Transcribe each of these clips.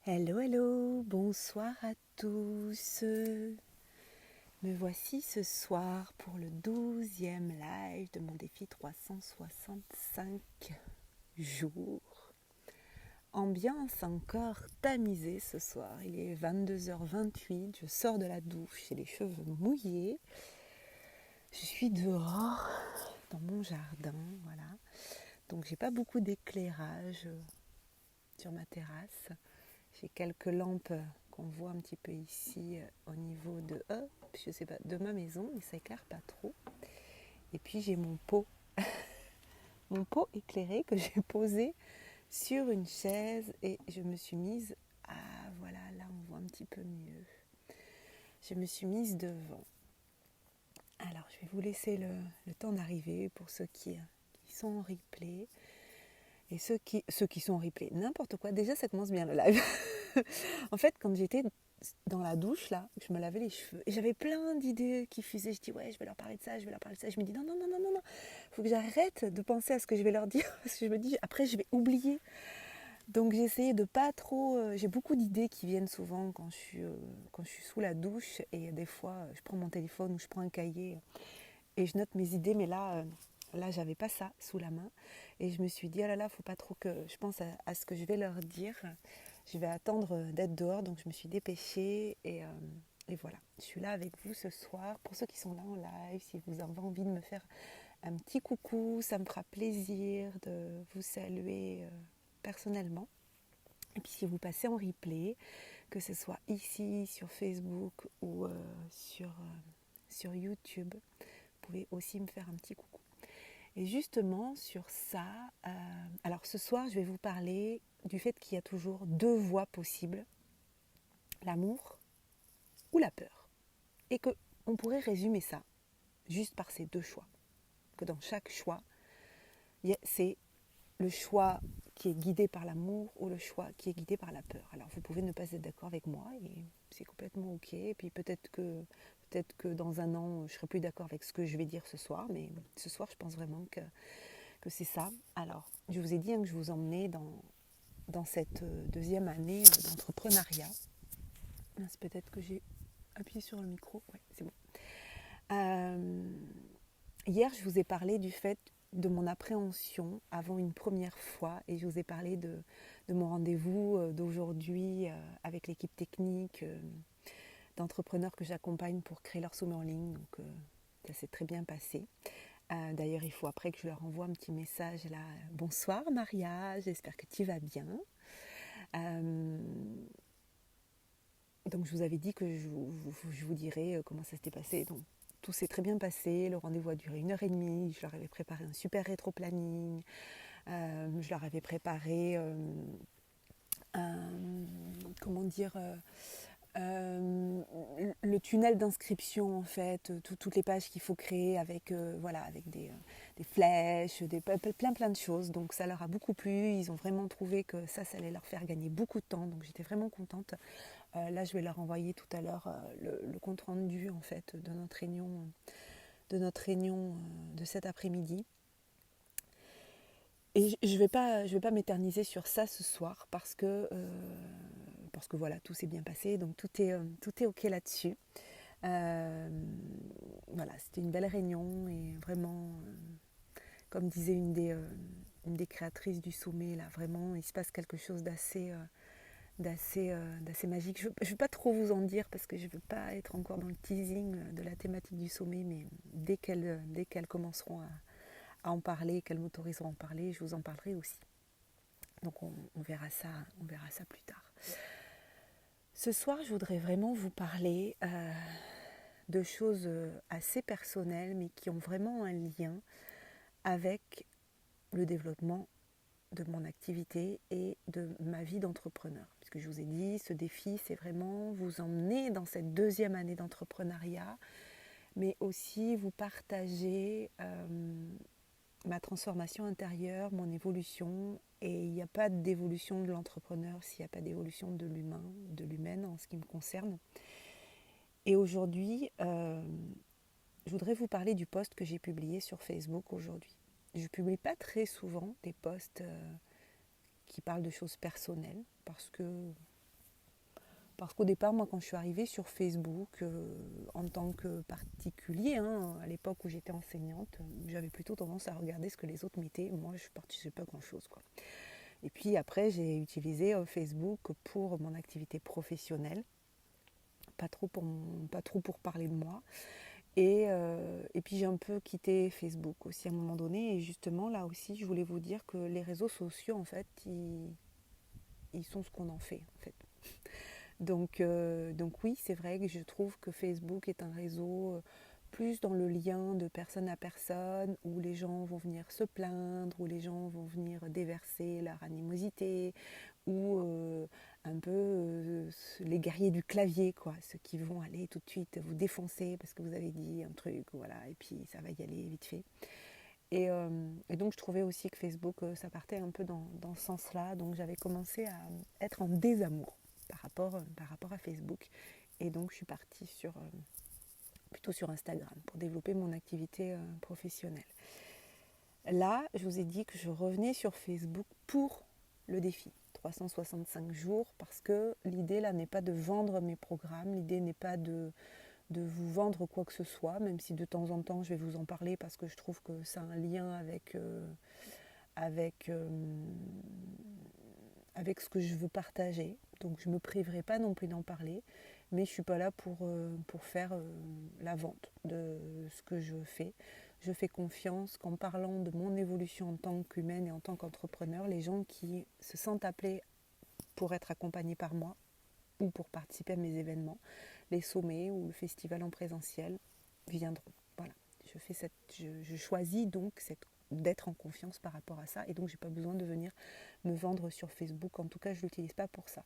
Hello, hello, bonsoir à tous. Me voici ce soir pour le 12e live de mon défi 365 jours. Ambiance encore tamisée ce soir. Il est 22h28, je sors de la douche, j'ai les cheveux mouillés. Je suis dehors, dans mon jardin, voilà. Donc j'ai pas beaucoup d'éclairage sur ma terrasse. J'ai quelques lampes qu'on voit un petit peu ici au niveau je sais pas, de ma maison, mais ça éclaire pas trop. Et puis j'ai mon pot éclairé que j'ai posé sur une chaise et je me suis mise, voilà, là on voit un petit peu mieux. Je me suis mise devant. Alors je vais vous laisser le temps d'arriver pour ceux qui sont en replay. Et ceux qui sont en replay, n'importe quoi, déjà ça commence bien le live. En fait, quand j'étais dans la douche, là, je me lavais les cheveux, et j'avais plein d'idées qui fusaient. Je dis, ouais, je vais leur parler de ça, je vais leur parler de ça. Je me dis, non, non, non, non, non, non, faut que j'arrête de penser à ce que je vais leur dire, parce que je me dis, après, je vais oublier. Donc, j'ai essayé de pas trop... j'ai beaucoup d'idées qui viennent souvent quand je suis sous la douche, et des fois, je prends mon téléphone ou je prends un cahier, et je note mes idées, mais là, j'avais pas ça sous la main. Et je me suis dit, oh là là, faut pas trop que je pense à ce que je vais leur dire. Je vais attendre d'être dehors, donc je me suis dépêchée et voilà. Je suis là avec vous ce soir. Pour ceux qui sont là en live, si vous avez envie de me faire un petit coucou, ça me fera plaisir de vous saluer personnellement. Et puis si vous passez en replay, que ce soit ici sur Facebook ou sur YouTube, vous pouvez aussi me faire un petit coucou. Et justement sur ça, alors ce soir je vais vous parler du fait qu'il y a toujours deux voies possibles, l'amour ou la peur. Et qu'on pourrait résumer ça juste par ces deux choix. Que dans chaque choix, c'est le choix qui est guidé par l'amour ou le choix qui est guidé par la peur. Alors vous pouvez ne pas être d'accord avec moi et c'est complètement ok. Et puis peut-être que dans un an, je serai plus d'accord avec ce que je vais dire ce soir, mais ce soir, je pense vraiment que c'est ça. Alors, je vous ai dit que je vous emmenais dans cette deuxième année d'entrepreneuriat. C'est peut-être que j'ai appuyé sur le micro. Ouais, c'est bon. Hier, je vous ai parlé du fait de mon appréhension avant une première fois et je vous ai parlé de mon rendez-vous d'aujourd'hui avec l'équipe technique d'entrepreneurs que j'accompagne pour créer leur sommet en ligne. Donc, ça s'est très bien passé. D'ailleurs, il faut après que je leur envoie un petit message là. Bonsoir Maria, j'espère que tu vas bien. Donc je vous avais dit que je vous dirais comment ça s'était passé. Donc tout s'est très bien passé, le rendez-vous a duré 1h30, je leur avais préparé un super rétro-planning, je leur avais préparé comment dire, le tunnel d'inscription en fait, toutes les pages qu'il faut créer avec, voilà, avec des flèches, plein de choses. Donc ça leur a beaucoup plu, ils ont vraiment trouvé que ça allait leur faire gagner beaucoup de temps. Donc j'étais vraiment contente. Là, je vais leur envoyer tout à l'heure le compte rendu en fait de notre réunion de cet après-midi. Et je vais pas m'éterniser sur ça ce soir parce que voilà, tout s'est bien passé, donc tout est ok là-dessus. Voilà, c'était une belle réunion et vraiment, comme disait une des créatrices du sommet, là, vraiment, il se passe quelque chose d'assez magique. Je ne veux pas trop vous en dire parce que je ne veux pas être encore dans le teasing de la thématique du sommet, mais dès qu'elles commenceront à en parler, qu'elles m'autoriseront à en parler, je vous en parlerai aussi. Donc on verra ça plus tard. Ce soir, je voudrais vraiment vous parler de choses assez personnelles, mais qui ont vraiment un lien avec le développement de mon activité et de ma vie d'entrepreneur. Puisque je vous ai dit, ce défi, c'est vraiment vous emmener dans cette deuxième année d'entrepreneuriat, mais aussi vous partager ma transformation intérieure, mon évolution. Et il n'y a pas d'évolution de l'entrepreneur s'il n'y a pas d'évolution de l'humain, de l'humaine en ce qui me concerne. Et aujourd'hui, je voudrais vous parler du post que j'ai publié sur Facebook aujourd'hui. Je ne publie pas très souvent des posts qui parlent de choses personnelles parce que Parce qu'au départ, moi, quand je suis arrivée sur Facebook, en tant que particulier, à l'époque où j'étais enseignante, j'avais plutôt tendance à regarder ce que les autres mettaient. Moi, je ne participais pas à grand-chose, quoi. Et puis après, j'ai utilisé Facebook pour mon activité professionnelle, pas trop pour parler de moi. Et puis j'ai un peu quitté Facebook aussi à un moment donné. Et justement, là aussi, je voulais vous dire que les réseaux sociaux, en fait, ils sont ce qu'on en fait, en fait. Donc oui, c'est vrai que je trouve que Facebook est un réseau plus dans le lien de personne à personne, où les gens vont venir se plaindre, où les gens vont venir déverser leur animosité, ou un peu les guerriers du clavier, quoi, ceux qui vont aller tout de suite vous défoncer parce que vous avez dit un truc, voilà, et puis ça va y aller vite fait. Et donc je trouvais aussi que Facebook, ça partait un peu dans ce sens-là, donc j'avais commencé à être en désamour par rapport à Facebook. Et donc je suis partie plutôt sur Instagram pour développer mon activité professionnelle. Là, je vous ai dit que je revenais sur Facebook pour le défi 365 jours, parce que l'idée là n'est pas de vendre mes programmes, l'idée n'est pas de vous vendre quoi que ce soit, même si de temps en temps je vais vous en parler parce que je trouve que ça a un lien avec, avec ce que je veux partager. Donc je ne me priverai pas non plus d'en parler, mais je ne suis pas là pour faire la vente de ce que je fais. Je fais confiance qu'en parlant de mon évolution en tant qu'humaine et en tant qu'entrepreneur, les gens qui se sentent appelés pour être accompagnés par moi ou pour participer à mes événements, les sommets ou le festival en présentiel, viendront. Voilà. Je choisis donc d'être en confiance par rapport à ça, et donc j'ai pas besoin de venir me vendre sur Facebook. En tout cas, je ne l'utilise pas pour ça.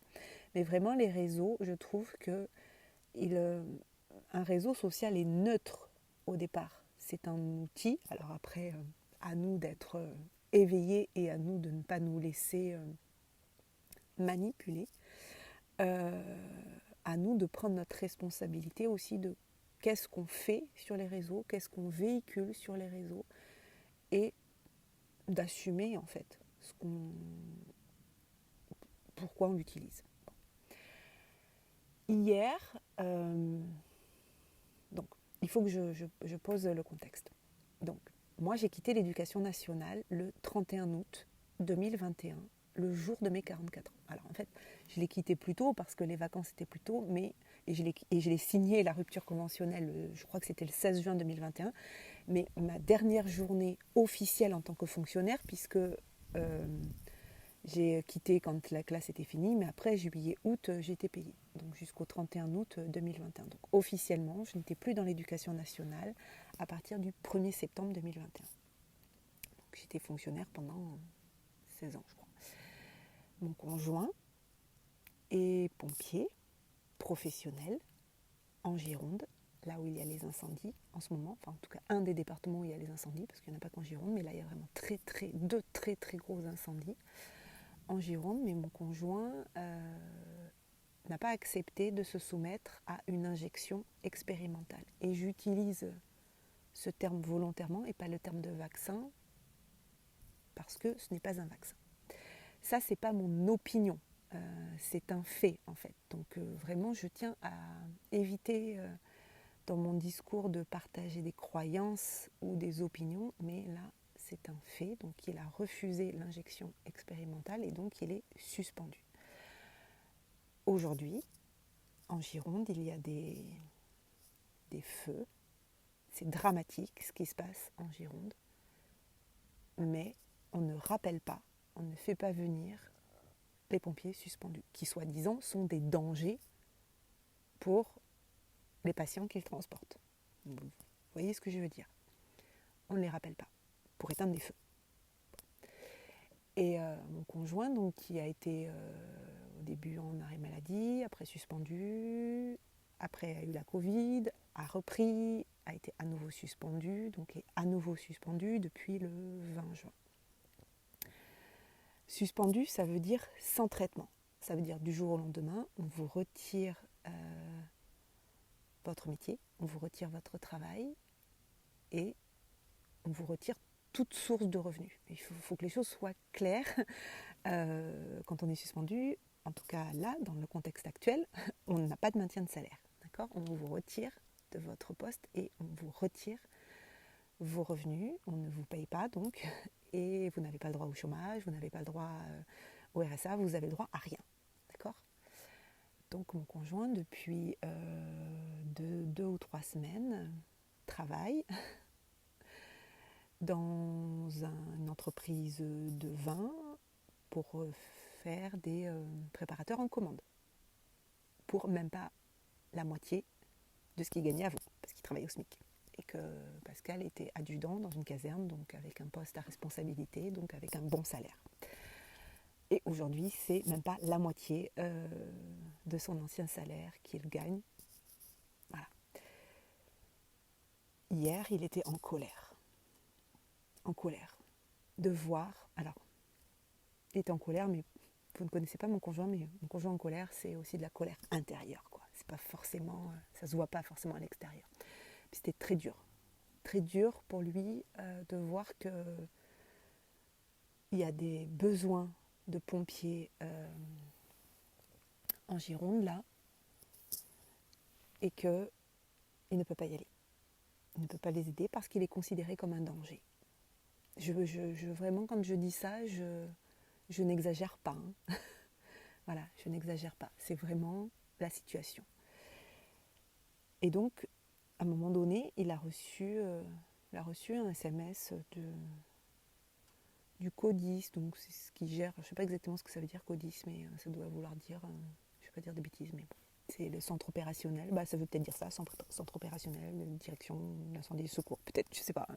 Mais vraiment, les réseaux, je trouve que un réseau social est neutre au départ. C'est un outil. Alors après, à nous d'être éveillés et à nous de ne pas nous laisser manipuler. À nous de prendre notre responsabilité aussi de qu'est-ce qu'on fait sur les réseaux, qu'est-ce qu'on véhicule sur les réseaux, et d'assumer en fait pourquoi on l'utilise. Hier, donc il faut que je pose le contexte. Donc moi j'ai quitté l'éducation nationale le 31 août 2021, le jour de mes 44 ans. Alors en fait, je l'ai quitté plus tôt parce que les vacances étaient plus tôt, et je l'ai signé la rupture conventionnelle, je crois que c'était le 16 juin 2021, mais ma dernière journée officielle en tant que fonctionnaire, puisque j'ai quitté quand la classe était finie, mais après juillet-août, j'ai été payée. Donc jusqu'au 31 août 2021. Donc officiellement, je n'étais plus dans l'éducation nationale à partir du 1er septembre 2021. Donc j'étais fonctionnaire pendant 16 ans, je crois. Mon conjoint est pompier professionnel en Gironde, là où il y a les incendies en ce moment, enfin en tout cas un des départements où il y a les incendies, parce qu'il n'y en a pas qu'en Gironde, mais là il y a vraiment deux très gros incendies en Gironde. Mais mon conjoint n'a pas accepté de se soumettre à une injection expérimentale. Et j'utilise ce terme volontairement et pas le terme de vaccin, parce que ce n'est pas un vaccin. Ça, c'est pas mon opinion, c'est un fait en fait. Donc vraiment, je tiens à éviter dans mon discours de partager des croyances ou des opinions, mais là, c'est un fait. Donc il a refusé l'injection expérimentale et donc il est suspendu. Aujourd'hui, en Gironde, il y a des feux. C'est dramatique ce qui se passe en Gironde, mais on ne rappelle pas, on ne fait pas venir les pompiers suspendus, qui soi-disant sont des dangers pour les patients qu'ils transportent. Vous voyez ce que je veux dire? On ne les rappelle pas pour éteindre des feux. Et mon conjoint, donc, qui a été au début en arrêt maladie, après suspendu, après a eu la Covid, a repris, a été à nouveau suspendu, donc est à nouveau suspendu depuis le 20 juin. Suspendu, ça veut dire sans traitement. Ça veut dire du jour au lendemain, on vous retire votre métier, on vous retire votre travail et on vous retire toute source de revenus. Il faut que les choses soient claires. Quand on est suspendu, en tout cas là, dans le contexte actuel, on n'a pas de maintien de salaire. D'accord ? On vous retire de votre poste et on vous retire vos revenus, on ne vous paye pas donc, et vous n'avez pas le droit au chômage, vous n'avez pas le droit au RSA, vous avez le droit à rien. D'accord ? Donc mon conjoint, depuis 2 ou 3 semaines, travaille dans une entreprise de vin pour faire des préparateurs en commande. Pour même pas la moitié de ce qu'il gagnait avant, parce qu'il travaillait au SMIC. Et que Pascal était adjudant dans une caserne, donc avec un poste à responsabilité, donc avec un bon salaire. Et aujourd'hui, c'est même pas la moitié de son ancien salaire qu'il gagne. Voilà. Hier, il était en colère. En colère. De voir... Alors, il était en colère, mais vous ne connaissez pas mon conjoint, mais mon conjoint en colère, c'est aussi de la colère intérieure, quoi. C'est pas forcément... ça se voit pas forcément à l'extérieur. C'était très dur. Très dur pour lui de voir qu'il y a des besoins de pompiers en Gironde, là, et qu'il ne peut pas y aller. Il ne peut pas les aider parce qu'il est considéré comme un danger. Vraiment, quand je dis ça, je n'exagère pas. Hein. Voilà, je n'exagère pas. C'est vraiment la situation. Et donc, à un moment donné, il a reçu un SMS du CODIS, donc c'est ce qui gère, je ne sais pas exactement ce que ça veut dire CODIS, mais ça doit vouloir dire, je ne vais pas dire des bêtises, mais bon, c'est le centre opérationnel, ça veut peut-être dire ça, centre opérationnel, direction d'incendie et secours, peut-être, je ne sais pas.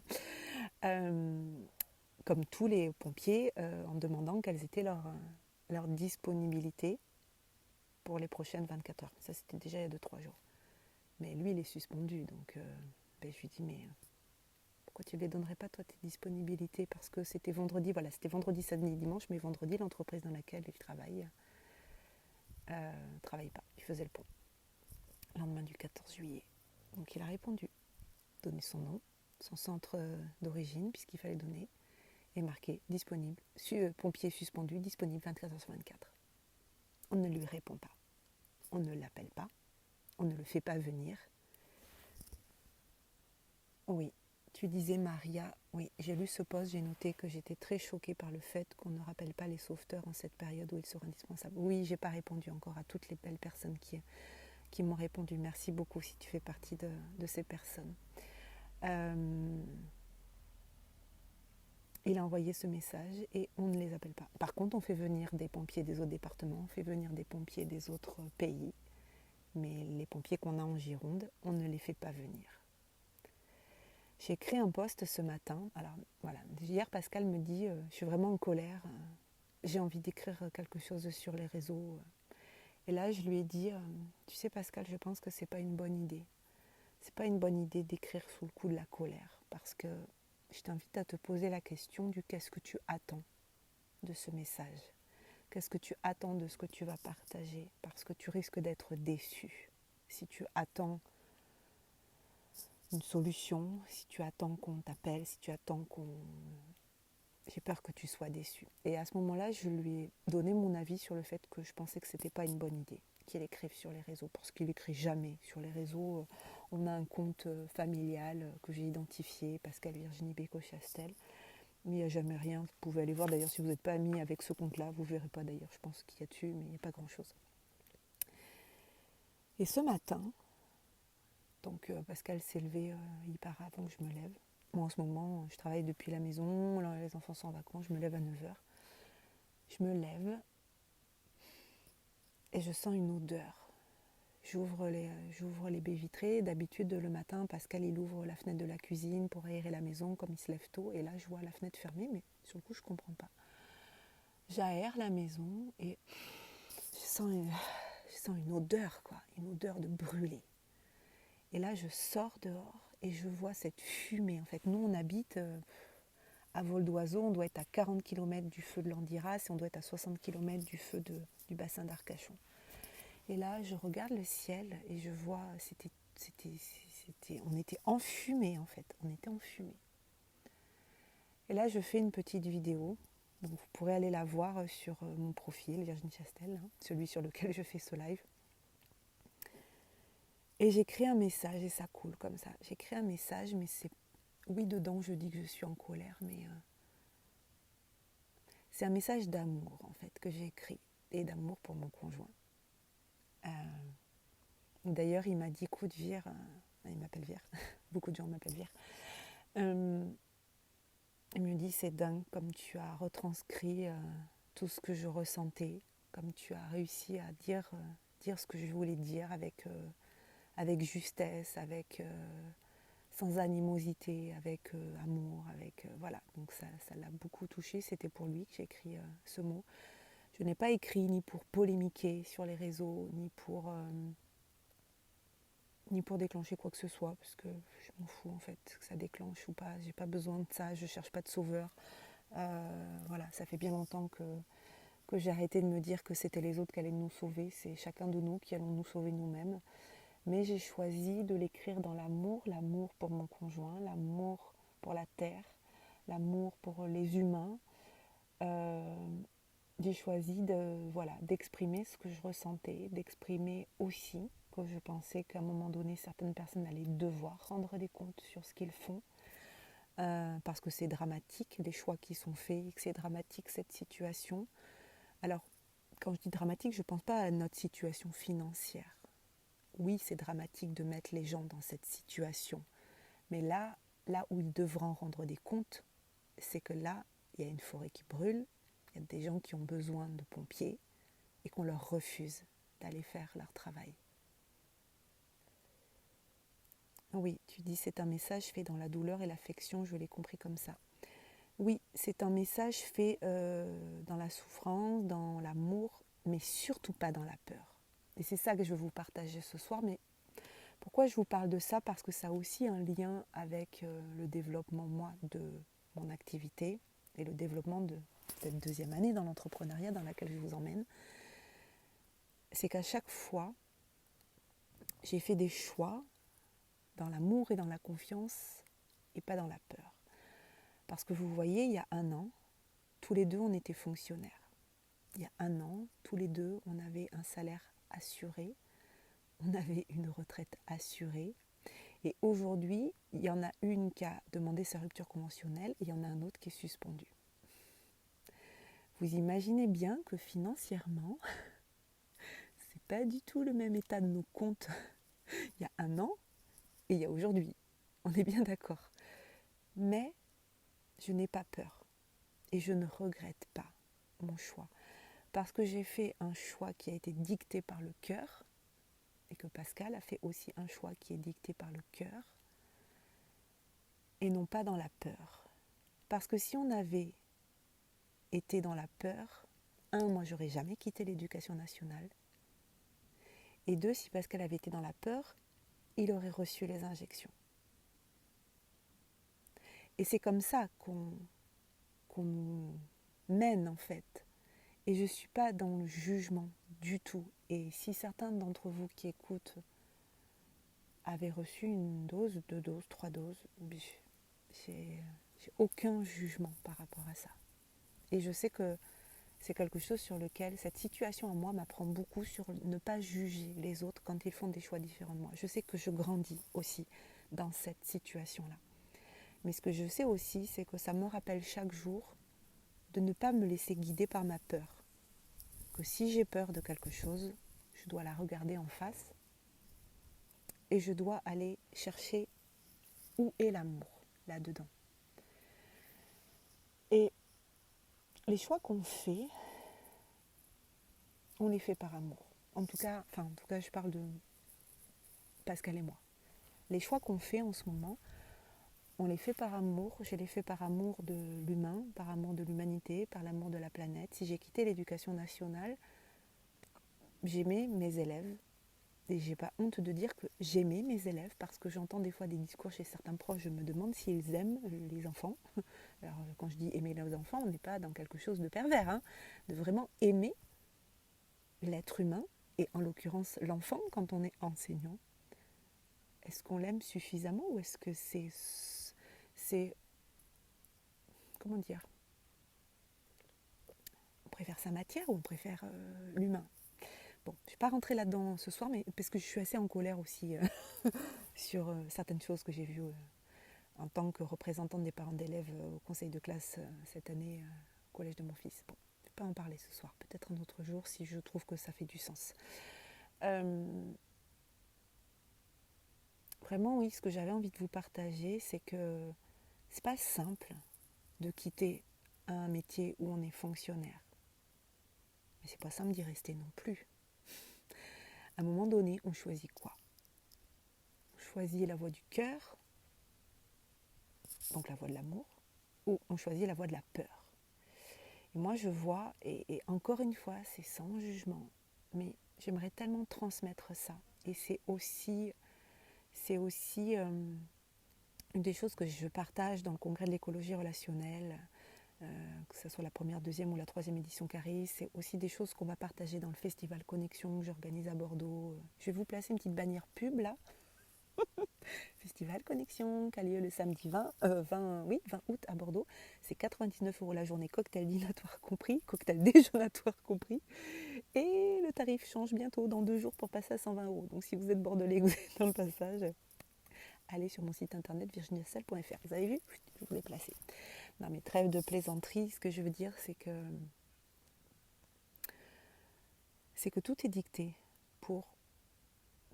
Comme tous les pompiers, en demandant quelles étaient leurs disponibilités pour les prochaines 24 heures. Ça, c'était déjà il y a 2-3 jours. Mais lui, il est suspendu, donc je lui dis, mais pourquoi tu ne les donnerais pas, toi, tes disponibilités ? Parce que c'était vendredi, c'était vendredi, samedi, dimanche, mais vendredi, l'entreprise dans laquelle il travaille ne travaille pas, il faisait le pont. Le lendemain du 14 juillet. Donc il a répondu, donné son nom, son centre d'origine, puisqu'il fallait donner, et marqué disponible, pompier suspendu, disponible 24h/24. On ne lui répond pas, on ne l'appelle pas, on ne le fait pas venir. Oui, tu disais Maria, oui, j'ai lu ce post, j'ai noté que j'étais très choquée par le fait qu'on ne rappelle pas les sauveteurs en cette période où ils sont indispensables. Oui, j'ai pas répondu encore à toutes les belles personnes qui m'ont répondu. Merci beaucoup si tu fais partie de ces personnes. Il a envoyé ce message et on ne les appelle pas. Par contre, on fait venir des pompiers des autres départements, on fait venir des pompiers des autres pays, mais les pompiers qu'on a en Gironde, on ne les fait pas venir. J'ai écrit un post ce matin. Alors voilà, hier Pascal me dit je suis vraiment en colère, j'ai envie d'écrire quelque chose sur les réseaux. Et là je lui ai dit tu sais Pascal, je pense que c'est pas une bonne idée. C'est pas une bonne idée d'écrire sous le coup de la colère, parce que je t'invite à te poser la question du qu'est-ce que tu attends de ce message. Qu'est-ce que tu attends de ce que tu vas partager, parce que tu risques d'être déçu si tu attends une solution, si tu attends qu'on t'appelle, si tu attends qu'on... J'ai peur que tu sois déçu. Et à ce moment-là, je lui ai donné mon avis sur le fait que je pensais que c'était pas une bonne idée qu'il écrive sur les réseaux, parce qu'il écrit jamais sur les réseaux. On a un compte familial que j'ai identifié, Pascal Virginie Béco-Chastel, mais il n'y a jamais rien. Vous pouvez aller voir, d'ailleurs, si vous n'êtes pas amis avec ce compte-là, vous ne verrez pas d'ailleurs, je pense qu'il y a dessus, mais il n'y a pas grand-chose. Et ce matin, donc Pascal s'est levé hyper avant que je me lève. Moi en ce moment, je travaille depuis la maison, les enfants sont en vacances, je me lève à 9h. Je me lève et je sens une odeur. J'ouvre les baies vitrées. D'habitude, le matin, Pascal il ouvre la fenêtre de la cuisine pour aérer la maison comme il se lève tôt. Et là, je vois la fenêtre fermée, mais sur le coup, je ne comprends pas. J'aère la maison et je sens une odeur, quoi, une odeur de brûlé. Et là, je sors dehors et je vois cette fumée. En fait, nous, on habite à vol d'oiseau. On doit être à 40 km du feu de l'Andiras et on doit être à 60 km du feu du bassin d'Arcachon. Et là, je regarde le ciel et je vois, on était enfumés en fait. On était enfumés. Et là, je fais une petite vidéo Donc vous pourrez aller la voir sur mon profil, Virginie Chastel, hein, celui sur lequel je fais ce live. Et j'écris un message et ça coule comme ça. J'écris un message, mais c'est... Oui, dedans, je dis que je suis en colère, mais c'est un message d'amour, en fait, que j'ai écrit. Et d'amour pour mon conjoint. D'ailleurs, il m'a dit, écoute, Vire... il m'appelle Vire. Beaucoup de gens m'appellent Vire. Il me dit, c'est dingue comme tu as retranscrit tout ce que je ressentais, comme tu as réussi à dire ce que je voulais dire avec justesse, sans animosité, avec amour, voilà. Donc ça l'a beaucoup touché. C'était pour lui que j'ai écrit ce mot. Je n'ai pas écrit ni pour polémiquer sur les réseaux, ni pour déclencher quoi que ce soit, parce que je m'en fous en fait, que ça déclenche ou pas. J'ai pas besoin de ça. Je cherche pas de sauveur. Voilà, ça fait bien longtemps que j'ai arrêté de me dire que c'était les autres qui allaient nous sauver. C'est chacun de nous qui allons nous sauver nous-mêmes. Mais j'ai choisi de l'écrire dans l'amour, l'amour pour mon conjoint, l'amour pour la terre, l'amour pour les humains. J'ai choisi d'exprimer ce que je ressentais, d'exprimer aussi que je pensais qu'à un moment donné, certaines personnes allaient devoir rendre des comptes sur ce qu'ils font. Parce que c'est dramatique, les choix qui sont faits, et que c'est dramatique cette situation. Alors, quand je dis dramatique, je ne pense pas à notre situation financière. Oui, c'est dramatique de mettre les gens dans cette situation. Mais là où ils devront rendre des comptes, c'est que là, il y a une forêt qui brûle, il y a des gens qui ont besoin de pompiers et qu'on leur refuse d'aller faire leur travail. Oui, tu dis c'est un message fait dans la douleur et l'affection, je l'ai compris comme ça. Oui, c'est un message fait dans la souffrance, dans l'amour, mais surtout pas dans la peur. Et c'est ça que je veux vous partager ce soir. Mais pourquoi je vous parle de ça? Parce que ça a aussi un lien avec le développement, moi, de mon activité et le développement de cette deuxième année dans l'entrepreneuriat dans laquelle je vous emmène. C'est qu'à chaque fois, j'ai fait des choix dans l'amour et dans la confiance et pas dans la peur. Parce que vous voyez, il y a 1 an, tous les deux, on était fonctionnaires. Il y a 1 an, tous les deux, on avait un salaire assuré, on avait une retraite assurée. Et aujourd'hui, il y en a une qui a demandé sa rupture conventionnelle et il y en a un autre qui est suspendu. Vous imaginez bien que financièrement, c'est pas du tout le même état de nos comptes il y a 1 an et il y a aujourd'hui. On est bien d'accord. Mais je n'ai pas peur et je ne regrette pas mon choix. Parce que j'ai fait un choix qui a été dicté par le cœur et que Pascal a fait aussi un choix qui est dicté par le cœur et non pas dans la peur. Parce que si on avait été dans la peur, 1, moi j'aurais jamais quitté l'éducation nationale. Et 2, si Pascal avait été dans la peur, il aurait reçu les injections. Et c'est comme ça qu'on nous mène en fait. Et je ne suis pas dans le jugement du tout. Et si certains d'entre vous qui écoutent avaient reçu 1 dose, 2 doses, 3 doses, j'ai aucun jugement par rapport à ça. Et je sais que c'est quelque chose sur lequel cette situation à moi m'apprend beaucoup sur ne pas juger les autres quand ils font des choix différents de moi. Je sais que je grandis aussi dans cette situation-là. Mais ce que je sais aussi, c'est que ça me rappelle chaque jour de ne pas me laisser guider par ma peur. Que si j'ai peur de quelque chose, je dois la regarder en face et je dois aller chercher où est l'amour là-dedans. Et les choix qu'on fait, on les fait par amour. En tout cas, je parle de Pascal et moi. Les choix qu'on fait en ce moment, on les fait par amour. Je les fais par amour de l'humain, par amour de l'humanité, par l'amour de la planète. Si j'ai quitté l'éducation nationale, j'aimais mes élèves. Et j'ai pas honte de dire que j'aimais mes élèves parce que j'entends des fois des discours chez certains profs, je me demande s'ils aiment les enfants. Alors quand je dis aimer les enfants, on n'est pas dans quelque chose de pervers, hein, de vraiment aimer l'être humain et en l'occurrence l'enfant quand on est enseignant. Est-ce qu'on l'aime suffisamment ou est-ce que c'est comment dire, préfère sa matière ou on préfère l'humain. Bon, je ne vais pas rentrer là-dedans ce soir, mais parce que je suis assez en colère aussi sur certaines choses que j'ai vues en tant que représentante des parents d'élèves au conseil de classe cette année au collège de mon fils. Bon, je ne vais pas en parler ce soir, peut-être un autre jour si je trouve que ça fait du sens. Vraiment, oui, ce que j'avais envie de vous partager, c'est que c'est pas simple de quitter un métier où on est fonctionnaire. Mais c'est pas simple d'y rester non plus. À un moment donné, on choisit quoi? On choisit la voie du cœur, donc la voie de l'amour, ou on choisit la voie de la peur. Et moi, je vois, et encore une fois, c'est sans jugement, mais j'aimerais tellement transmettre ça. Et c'est aussi une des choses que je partage dans le congrès de l'écologie relationnelle, que ce soit la première, deuxième ou la troisième édition qui arrive. C'est aussi des choses qu'on va partager dans le festival Connexion que j'organise à Bordeaux. Je vais vous placer une petite bannière pub là. Festival Connexion qui a lieu le samedi 20 août à Bordeaux. C'est 99 € la journée, cocktail dînatoire compris, cocktail déjeunatoire compris. Et le tarif change bientôt dans 2 jours pour passer à 120 €. Donc si vous êtes bordelais, vous êtes dans le passage, allez sur mon site internet virginiassel.fr. Vous avez vu? Je vous l'ai placé. Non mais trêve de plaisanterie, ce que je veux dire c'est que tout est dicté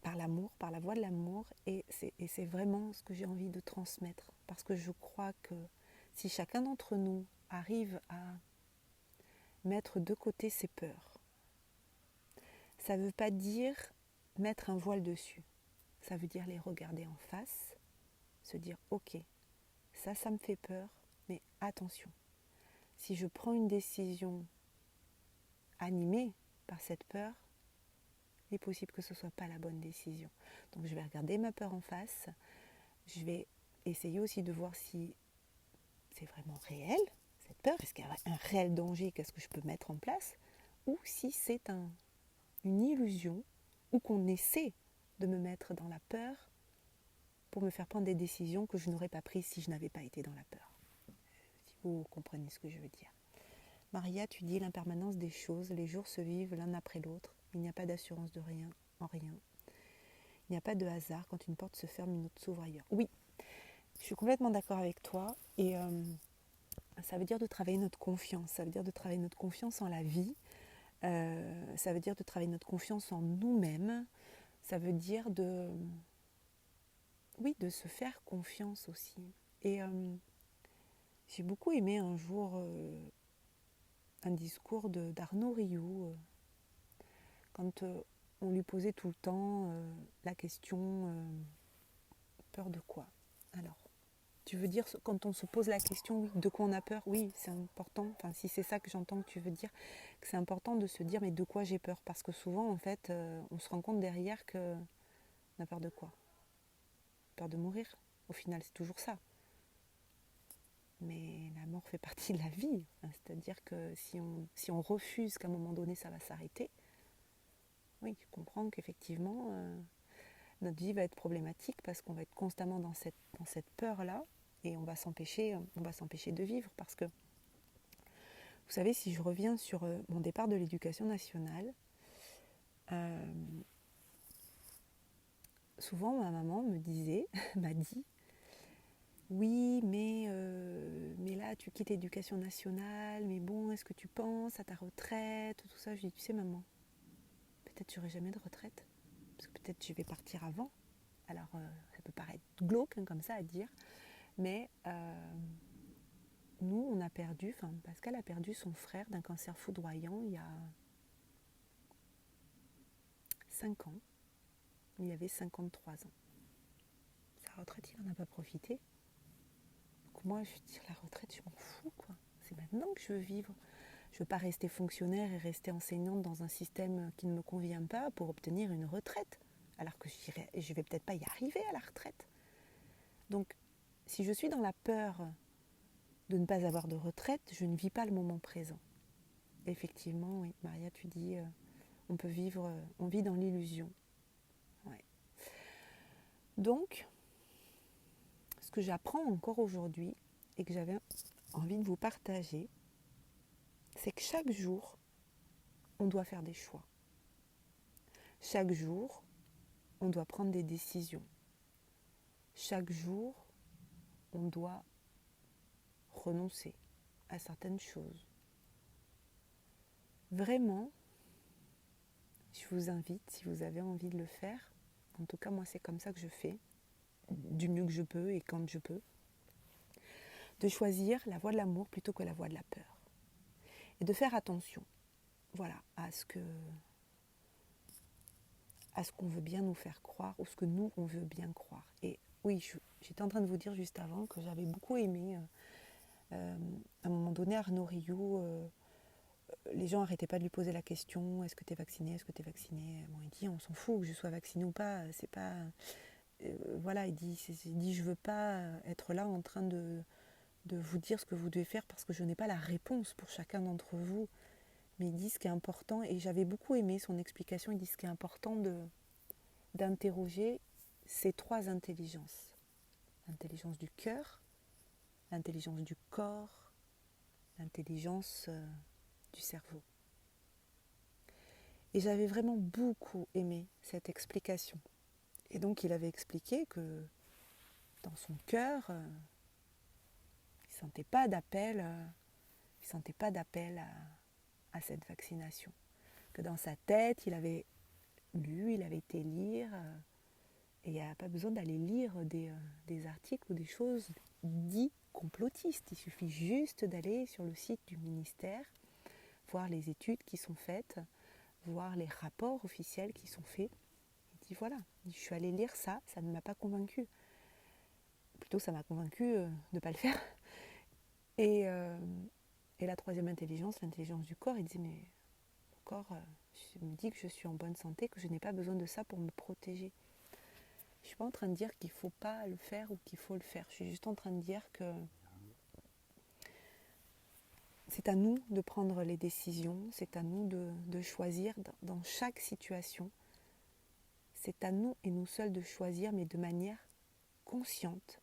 par l'amour, par la voie de l'amour, et c'est vraiment ce que j'ai envie de transmettre, parce que je crois que si chacun d'entre nous arrive à mettre de côté ses peurs, ça ne veut pas dire mettre un voile dessus, ça veut dire les regarder en face, se dire ok, ça me fait peur, mais attention, si je prends une décision animée par cette peur, il est possible que ce ne soit pas la bonne décision. Donc je vais regarder ma peur en face, je vais essayer aussi de voir si c'est vraiment réel, cette peur, est-ce qu'il y a un réel danger, qu'est-ce que je peux mettre en place, ou si c'est une illusion, ou qu'on essaie de me mettre dans la peur pour me faire prendre des décisions que je n'aurais pas prises si je n'avais pas été dans la peur. Si vous comprenez ce que je veux dire. Maria, tu dis l'impermanence des choses, les jours se vivent l'un après l'autre, il n'y a pas d'assurance de rien en rien. Il n'y a pas de hasard, quand une porte se ferme, une autre s'ouvre ailleurs. Oui, je suis complètement d'accord avec toi, et ça veut dire de travailler notre confiance, ça veut dire de travailler notre confiance en la vie, ça veut dire de travailler notre confiance en nous-mêmes, ça veut dire de se faire confiance aussi. Et j'ai beaucoup aimé un jour un discours d'Arnaud Rioux, quand on lui posait tout le temps la question peur de quoi? Alors, tu veux dire, quand on se pose la question, oui, de quoi on a peur? Oui, c'est important, enfin si c'est ça que j'entends que tu veux dire, que c'est important de se dire mais de quoi j'ai peur? Parce que souvent en fait, on se rend compte derrière qu'on a peur de quoi? Peur de mourir, au final c'est toujours ça. Mais la mort fait partie de la vie, hein, c'est-à-dire que si on refuse qu'à un moment donné ça va s'arrêter, oui, tu comprends qu'effectivement notre vie va être problématique parce qu'on va être constamment dans cette peur-là et on va s'empêcher de vivre. Parce que, vous savez, si je reviens sur mon départ de l'éducation nationale, souvent ma maman m'a dit, oui, mais là tu quittes l'éducation nationale, mais bon, est-ce que tu penses à ta retraite, tout ça? Je dis, tu sais maman, peut-être j'aurai jamais de retraite, parce que peut-être je vais partir avant. Alors ça peut paraître glauque hein, comme ça à dire, mais nous on a perdu, enfin Pascal a perdu son frère d'un cancer foudroyant il y a 5 ans. Il avait 53 ans. Sa retraite, il n'en a pas profité. Donc moi, je veux dire, la retraite, je m'en fous, quoi. C'est maintenant que je veux vivre. Je ne veux pas rester fonctionnaire et rester enseignante dans un système qui ne me convient pas pour obtenir une retraite. Alors que je ne vais peut-être pas y arriver à la retraite. Donc, si je suis dans la peur de ne pas avoir de retraite, je ne vis pas le moment présent. Effectivement, oui, Maria, tu dis, on vit dans l'illusion. Ouais. Donc, ce que j'apprends encore aujourd'hui et que j'avais envie de vous partager, c'est que chaque jour, on doit faire des choix. Chaque jour, on doit prendre des décisions. Chaque jour, on doit renoncer à certaines choses. Vraiment, je vous invite, si vous avez envie de le faire, en tout cas moi c'est comme ça que je fais, du mieux que je peux et quand je peux, de choisir la voie de l'amour plutôt que la voie de la peur. Et de faire attention, voilà, à ce qu'on veut bien nous faire croire, ou ce que nous, on veut bien croire. Et oui, j'étais en train de vous dire juste avant que j'avais beaucoup aimé, à un moment donné, Arnaud Rioux, les gens n'arrêtaient pas de lui poser la question, est-ce que tu es vacciné, est-ce que tu es vacciné. Bon, il dit, on s'en fout que je sois vacciné ou pas, c'est pas... voilà, il dit, je veux pas être là en train de vous dire ce que vous devez faire parce que je n'ai pas la réponse pour chacun d'entre vous. Mais il dit ce qui est important, et j'avais beaucoup aimé son explication, il dit ce qui est important d'interroger ces trois intelligences. L'intelligence du cœur, l'intelligence du corps, l'intelligence du cerveau. Et j'avais vraiment beaucoup aimé cette explication. Et donc il avait expliqué que dans son cœur, il ne sentait pas d'appel, à cette vaccination. Que dans sa tête, il avait lu, il avait été lire, et il n'y a pas besoin d'aller lire des articles ou des choses dites complotistes. Il suffit juste d'aller sur le site du ministère, voir les études qui sont faites, voir les rapports officiels qui sont faits. Il dit voilà, je suis allée lire ça, ça ne m'a pas convaincue. Plutôt ça m'a convaincue de ne pas le faire. Et la troisième intelligence, l'intelligence du corps, il disait mais le corps me dit que je suis en bonne santé, que je n'ai pas besoin de ça pour me protéger. Je ne suis pas en train de dire qu'il ne faut pas le faire ou qu'il faut le faire. Je suis juste en train de dire que c'est à nous de prendre les décisions, c'est à nous de choisir dans chaque situation. C'est à nous et nous seuls de choisir, mais de manière consciente.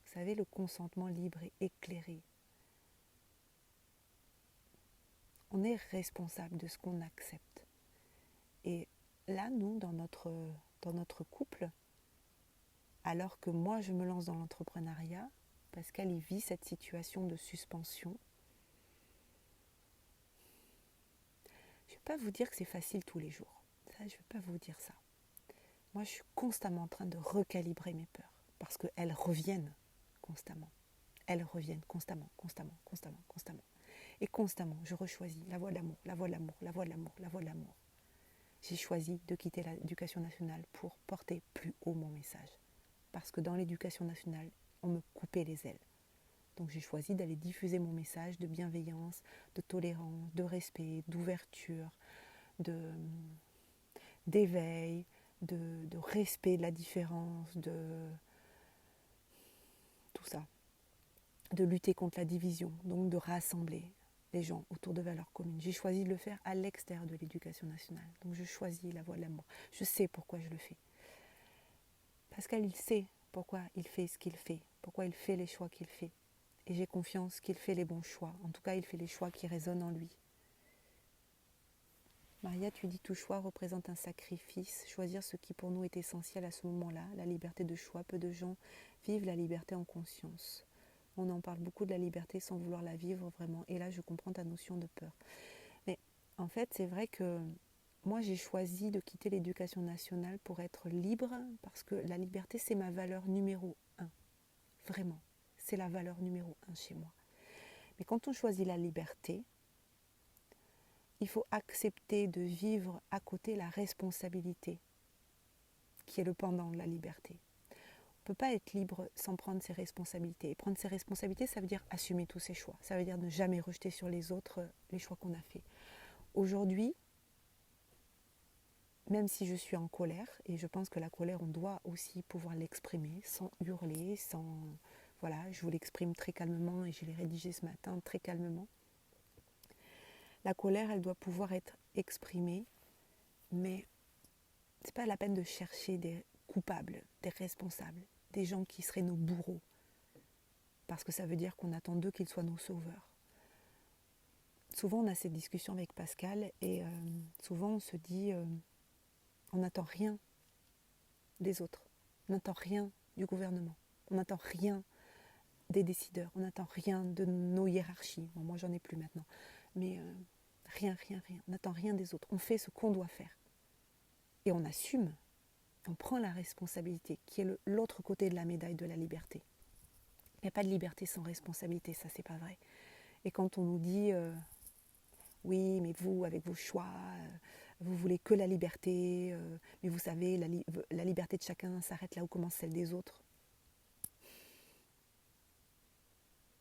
Vous savez, le consentement libre et éclairé. On est responsable de ce qu'on accepte. Et là, nous, dans notre couple, alors que moi, je me lance dans l'entrepreneuriat, Pascal, il vit cette situation de suspension. Je ne vais pas vous dire que c'est facile tous les jours. Ça, je ne vais pas vous dire ça. Moi, je suis constamment en train de recalibrer mes peurs. Parce qu'elles reviennent constamment. Elles reviennent constamment. Et constamment, je rechoisis la voie de l'amour, la voie de l'amour, la voie de l'amour, la voie de l'amour. J'ai choisi de quitter l'éducation nationale pour porter plus haut mon message. Parce que dans l'éducation nationale, on me coupait les ailes. Donc j'ai choisi d'aller diffuser mon message de bienveillance, de tolérance, de respect, d'ouverture, d'éveil, de respect de la différence, de tout ça. De lutter contre la division, donc de rassembler les gens autour de valeurs communes. J'ai choisi de le faire à l'extérieur de l'éducation nationale. Donc je choisis la voie de l'amour. Je sais pourquoi je le fais. Pascal, il sait pourquoi il fait ce qu'il fait, pourquoi il fait les choix qu'il fait. Et j'ai confiance qu'il fait les bons choix. En tout cas, il fait les choix qui résonnent en lui. Maria, tu dis tout choix représente un sacrifice. Choisir ce qui pour nous est essentiel à ce moment-là, la liberté de choix. Peu de gens vivent la liberté en conscience. On en parle beaucoup de la liberté sans vouloir la vivre vraiment. Et là, je comprends ta notion de peur. Mais en fait, c'est vrai que moi, j'ai choisi de quitter l'éducation nationale pour être libre parce que la liberté, c'est ma valeur numéro 1. Vraiment, c'est la valeur numéro 1 chez moi. Mais quand on choisit la liberté, il faut accepter de vivre à côté la responsabilité, qui est le pendant de la liberté. On ne peut pas être libre sans prendre ses responsabilités. Et prendre ses responsabilités, ça veut dire assumer tous ses choix. Ça veut dire ne jamais rejeter sur les autres les choix qu'on a faits. Aujourd'hui, même si je suis en colère, et je pense que la colère, on doit aussi pouvoir l'exprimer sans hurler, sans... Voilà, je vous l'exprime très calmement et je l'ai rédigé ce matin très calmement. La colère, elle doit pouvoir être exprimée, mais c'est pas la peine de chercher des coupables, des responsables, des gens qui seraient nos bourreaux, parce que ça veut dire qu'on attend d'eux qu'ils soient nos sauveurs. souvent on a cette discussion avec Pascal et souvent on se dit on n'attend rien des autres, on n'attend rien du gouvernement, on n'attend rien des décideurs, on n'attend rien de nos hiérarchies. Bon, moi j'en ai plus maintenant, mais rien, on n'attend rien des autres, on fait ce qu'on doit faire et on assume, on prend la responsabilité qui est l'autre côté de la médaille de la liberté. Il n'y a pas de liberté sans responsabilité, ça c'est pas vrai. Et quand on nous dit oui, mais vous, avec vos choix, vous voulez que la liberté, mais vous savez, la liberté de chacun s'arrête là où commence celle des autres.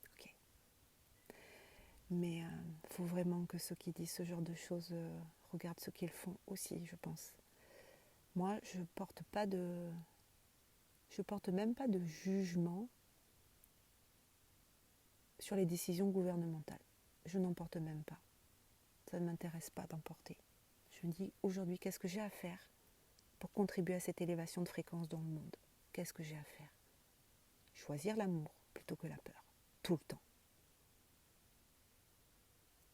Ok. Mais il faut vraiment que ceux qui disent ce genre de choses regardent ce qu'ils font aussi, je pense. Moi, je porte même pas de jugement sur les décisions gouvernementales. Je n'en porte même pas. Ça ne m'intéresse pas d'en porter. Je me dis, aujourd'hui, qu'est-ce que j'ai à faire pour contribuer à cette élévation de fréquence dans le monde? Qu'est-ce que j'ai à faire? Choisir l'amour plutôt que la peur. Tout le temps.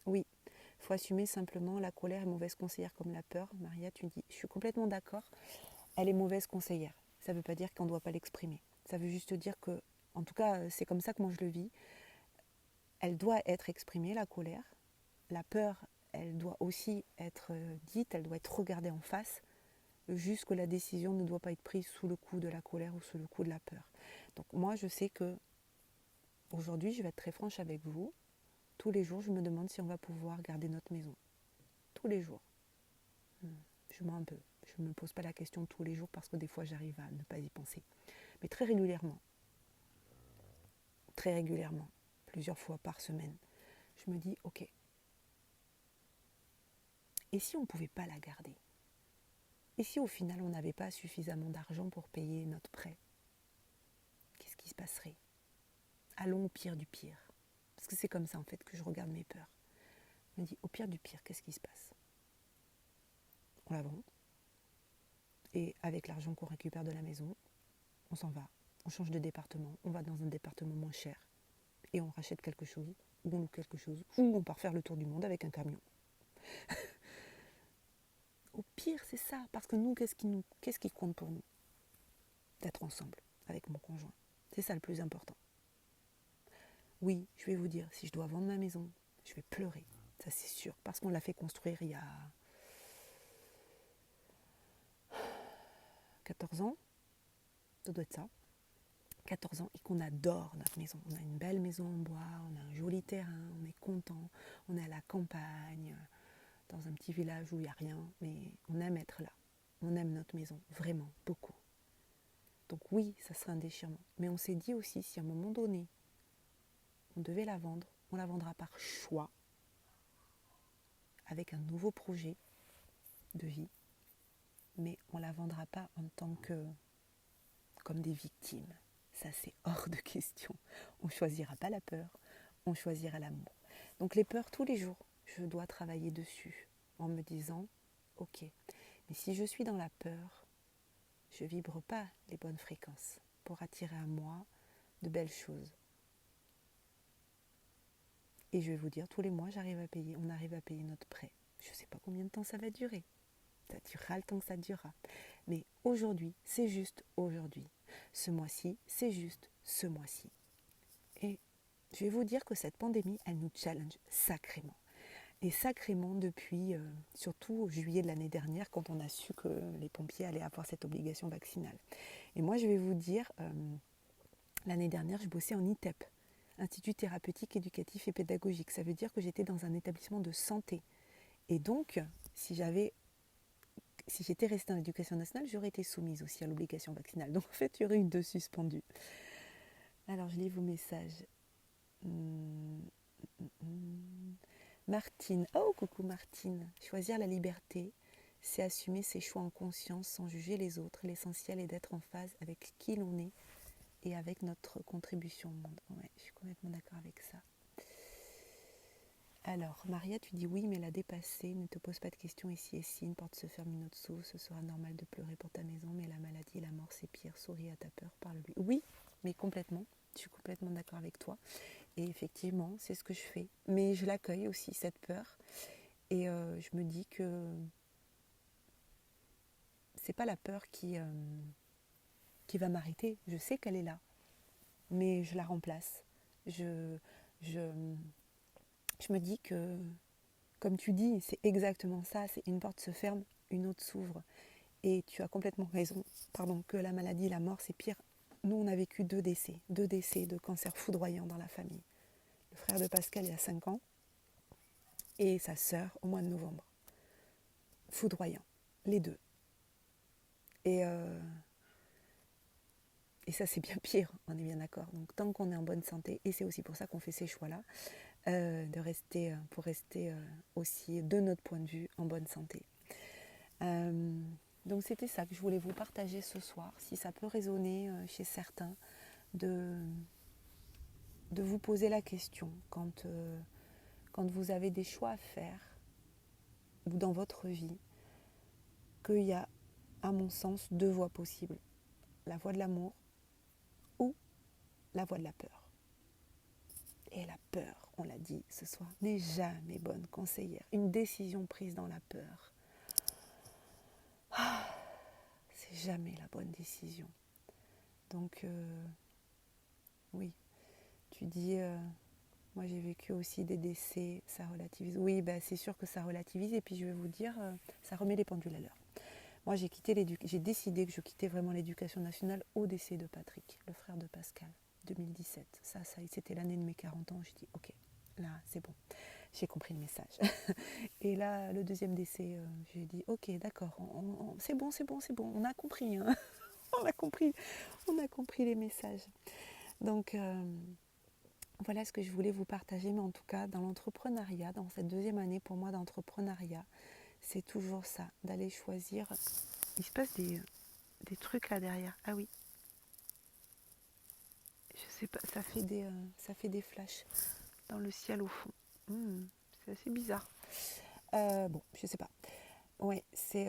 Oui, il faut assumer simplement la colère est mauvaise conseillère comme la peur. Maria, tu dis, je suis complètement d'accord, elle est mauvaise conseillère. Ça ne veut pas dire qu'on ne doit pas l'exprimer. Ça veut juste dire que, en tout cas, c'est comme ça que moi je le vis. Elle doit être exprimée, la colère. La peur, elle doit aussi être dite, elle doit être regardée en face. Juste que la décision ne doit pas être prise sous le coup de la colère ou sous le coup de la peur. Donc moi, je sais que aujourd'hui, je vais être très franche avec vous. Tous les jours, je me demande si on va pouvoir garder notre maison. Tous les jours. Je mens un peu. Je ne me pose pas la question tous les jours parce que des fois, j'arrive à ne pas y penser. Mais très régulièrement, plusieurs fois par semaine, je me dis, ok, et si on ne pouvait pas la garder? Et si au final, on n'avait pas suffisamment d'argent pour payer notre prêt? Qu'est-ce qui se passerait? Allons au pire du pire. Parce que c'est comme ça en fait que je regarde mes peurs. Je me dis, au pire du pire, qu'est-ce qui se passe? On la vend. Et avec l'argent qu'on récupère de la maison, on s'en va. On change de département. On va dans un département moins cher. Et on rachète quelque chose, ou on loue quelque chose, ou on part faire le tour du monde avec un camion. Au pire, c'est ça. Parce que nous, qu'est-ce qui compte pour nous? D'être ensemble avec mon conjoint. C'est ça le plus important. Oui, je vais vous dire, si je dois vendre ma maison, je vais pleurer. Ça, c'est sûr. Parce qu'on l'a fait construire il y a 14 ans. Ça doit être ça. 14 ans et qu'on adore notre maison. On a une belle maison en bois, on a un joli terrain, on est content, on est à la campagne, dans un petit village où il n'y a rien, mais on aime être là. On aime notre maison, vraiment, beaucoup. Donc oui, ça serait un déchirement. Mais on s'est dit aussi, si à un moment donné, on devait la vendre, on la vendra par choix, avec un nouveau projet de vie, mais on la vendra pas en tant que comme des victimes. Ça, c'est hors de question. On ne choisira pas la peur, on choisira l'amour. Donc les peurs, tous les jours, je dois travailler dessus en me disant, ok, mais si je suis dans la peur, je ne vibre pas les bonnes fréquences pour attirer à moi de belles choses. Et je vais vous dire, tous les mois, on arrive à payer notre prêt. Je ne sais pas combien de temps ça va durer. Ça durera le temps que ça durera. Mais aujourd'hui, c'est juste aujourd'hui. Ce mois-ci, c'est juste ce mois-ci. Et je vais vous dire que cette pandémie, elle nous challenge sacrément. Et sacrément depuis, surtout juillet de l'année dernière, quand on a su que les pompiers allaient avoir cette obligation vaccinale. Et moi, je vais vous dire, l'année dernière, je bossais en ITEP, Institut thérapeutique, éducatif et pédagogique. Ça veut dire que j'étais dans un établissement de santé. Et donc, si j'étais restée en éducation nationale, j'aurais été soumise aussi à l'obligation vaccinale. Donc en fait, il y aurait eu 2 suspendus. Alors, je lis vos messages. Martine. Oh, coucou Martine. Choisir la liberté, c'est assumer ses choix en conscience sans juger les autres. L'essentiel est d'être en phase avec qui l'on est et avec notre contribution au monde. Ouais, je suis complètement d'accord avec ça. Alors, Maria, tu dis oui, mais la dépasser, ne te pose pas de questions ici et si, une porte se ferme, une autre s'ouvre, ce sera normal de pleurer pour ta maison, mais la maladie, la mort, c'est pire, souris à ta peur, parle-lui. Oui, mais complètement, je suis complètement d'accord avec toi. Et effectivement, c'est ce que je fais. Mais je l'accueille aussi, cette peur. Et je me dis que c'est pas la peur qui va m'arrêter. Je sais qu'elle est là. Mais je la remplace. Je, je, je me dis que, comme tu dis, c'est exactement ça. C'est une porte se ferme, une autre s'ouvre. Et tu as complètement raison. Pardon, que la maladie, la mort, c'est pire. Nous, on a vécu deux décès de cancer foudroyants dans la famille. Le frère de Pascal, il y a 5 ans, et sa sœur, au mois de novembre. Foudroyant, les deux. Et, euh, et ça, c'est bien pire, on est bien d'accord. Donc, tant qu'on est en bonne santé, et c'est aussi pour ça qu'on fait ces choix-là, pour rester aussi, de notre point de vue, en bonne santé. Donc, c'était ça que je voulais vous partager ce soir. Si ça peut résonner chez certains, de vous poser la question quand vous avez des choix à faire, ou dans votre vie, qu'il y a, à mon sens, 2 voies possibles. La voie de l'amour ou la voie de la peur. Et la peur, on l'a dit ce soir, n'est jamais bonne conseillère. Une décision prise dans la peur, c'est jamais la bonne décision. Donc, oui, tu dis, moi j'ai vécu aussi des décès, ça relativise. Oui, c'est sûr que ça relativise, et puis je vais vous dire, ça remet les pendules à l'heure. Moi j'ai décidé que je quittais vraiment l'éducation nationale au décès de Patrick, le frère de Pascal, 2017. Ça, c'était l'année de mes 40 ans, j'ai dit ok, là c'est bon, j'ai compris le message. Et là, le deuxième décès, j'ai dit ok, d'accord, c'est bon, on a compris, hein. on a compris les messages. Donc voilà ce que je voulais vous partager, mais en tout cas, dans l'entrepreneuriat, dans cette deuxième année pour moi d'entrepreneuriat, c'est toujours ça, d'aller choisir. Il se passe des trucs là derrière. Ah oui, je sais pas, ça fait des flashs dans le ciel au fond. C'est assez bizarre. Bon, je sais pas. Ouais, c'est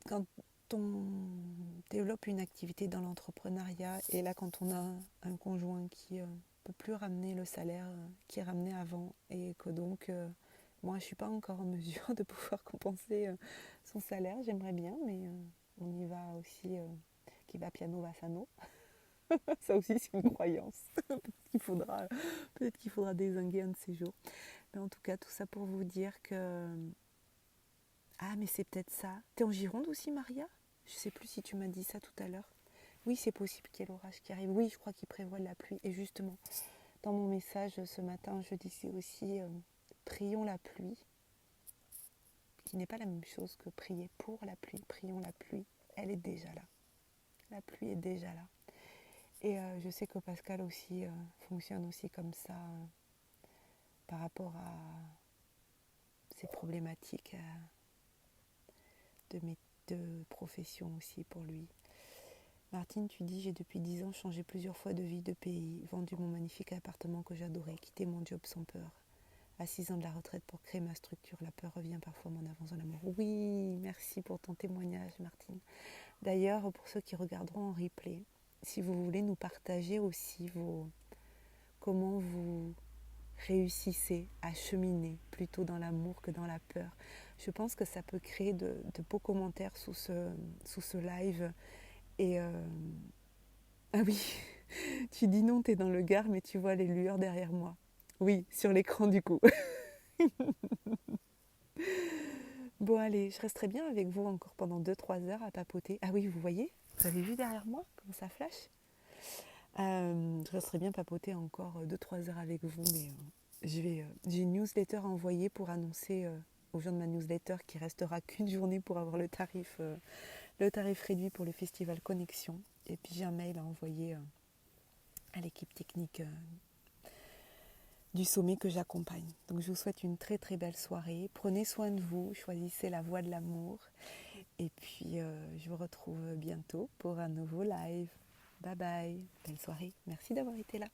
quand on développe une activité dans l'entrepreneuriat, et là quand on a un conjoint qui peut plus ramener le salaire qui ramenait avant, et que donc moi je suis pas encore en mesure de pouvoir compenser son salaire, j'aimerais bien, mais on y va aussi, qui va piano va sano. Ça aussi c'est une croyance. Peut-être qu'il faudra dézinguer un de ces jours. Mais en tout cas, tout ça pour vous dire que ah, mais c'est peut-être ça. T'es en Gironde aussi, Maria? Je sais plus si tu m'as dit ça tout à l'heure. Oui, c'est possible qu'il y ait l'orage qui arrive. Oui, je crois qu'il prévoit de la pluie. Et justement, dans mon message ce matin, je disais aussi prions la pluie, qui n'est pas la même chose que prier pour la pluie. Prions la pluie, elle est déjà là. La pluie est déjà là. Et je sais que Pascal aussi fonctionne aussi comme ça par rapport à ces problématiques de profession aussi pour lui. Martine, tu dis, j'ai depuis 10 ans changé plusieurs fois de vie, de pays, vendu mon magnifique appartement que j'adorais, quitté mon job sans peur. À 6 ans de la retraite pour créer ma structure, la peur revient parfois en avance dans l'amour. Oui, merci pour ton témoignage, Martine. D'ailleurs, pour ceux qui regarderont en replay, si vous voulez nous partager aussi comment vous réussissez à cheminer plutôt dans l'amour que dans la peur, je pense que ça peut créer de beaux commentaires sous ce live. Et ah oui, tu dis non, t'es dans le Gard, mais tu vois les lueurs derrière moi. Oui, sur l'écran du coup. Bon allez, je resterai bien avec vous encore pendant 2-3 heures à papoter. Ah oui, vous voyez? Vous avez vu derrière moi comment ça flash? Je resterai bien papoter encore 2-3 heures avec vous, mais j'ai une newsletter à envoyer pour annoncer aux gens de ma newsletter qu'il restera qu'une journée pour avoir le tarif réduit pour le festival Connexion. Et puis j'ai un mail à envoyer à l'équipe technique du sommet que j'accompagne. Donc je vous souhaite une très très belle soirée. Prenez soin de vous, choisissez la voie de l'amour. Et puis je vous retrouve bientôt pour un nouveau live. Bye bye, belle soirée. Merci d'avoir été là.